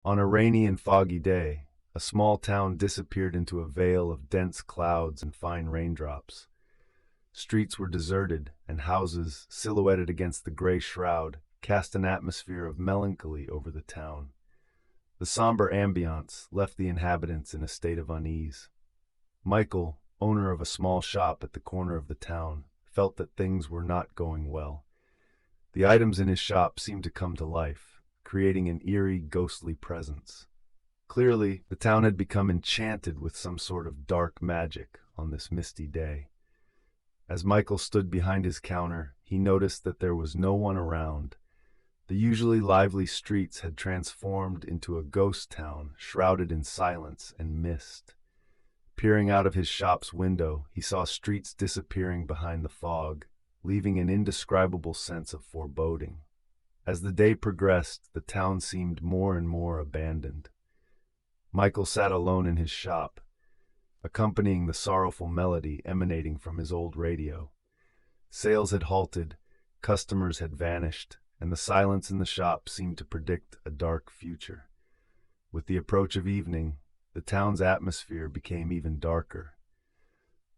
On a rainy and foggy day, a small town disappeared into a veil of dense clouds and fine raindrops. Streets were deserted, and houses, silhouetted against the gray shroud, cast an atmosphere of melancholy over the town. The somber ambiance left the inhabitants in a state of unease. Michael, owner of a small shop at the corner of the town, felt that things were not going well. The items in his shop seemed to come to life, creating an eerie, ghostly presence. Clearly, the town had become enchanted with some sort of dark magic on this misty day. As Michael stood behind his counter, he noticed that there was no one around. The usually lively streets had transformed into a ghost town shrouded in silence and mist. Peering out of his shop's window, he saw streets disappearing behind the fog, leaving an indescribable sense of foreboding. As the day progressed, the town seemed more and more abandoned. Michael sat alone in his shop, accompanying the sorrowful melody emanating from his old radio. Sales had halted, customers had vanished, and the silence in the shop seemed to predict a dark future. With the approach of evening, the town's atmosphere became even darker.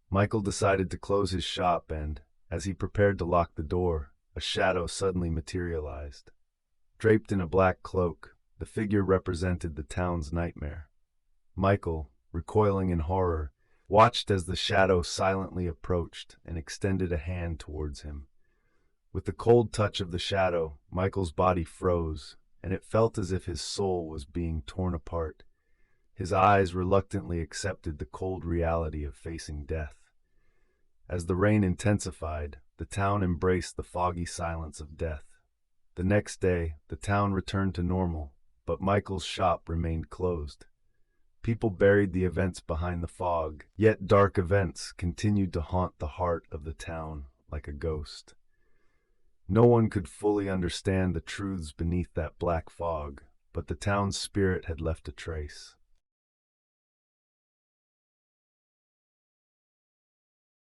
Michael decided to close his shop and, as he prepared to lock the door, a shadow suddenly materialized. Draped in a black cloak, the figure represented the town's nightmare. Michael, recoiling in horror, watched as the shadow silently approached and extended a hand towards him. With the cold touch of the shadow, Michael's body froze, and it felt as if his soul was being torn apart. His eyes reluctantly accepted the cold reality of facing death. As the rain intensified, the town embraced the foggy silence of death. The next day, the town returned to normal, but Michael's shop remained closed. People buried the events behind the fog, yet dark events continued to haunt the heart of the town like a ghost. No one could fully understand the truths beneath that black fog, but the town's spirit had left a trace.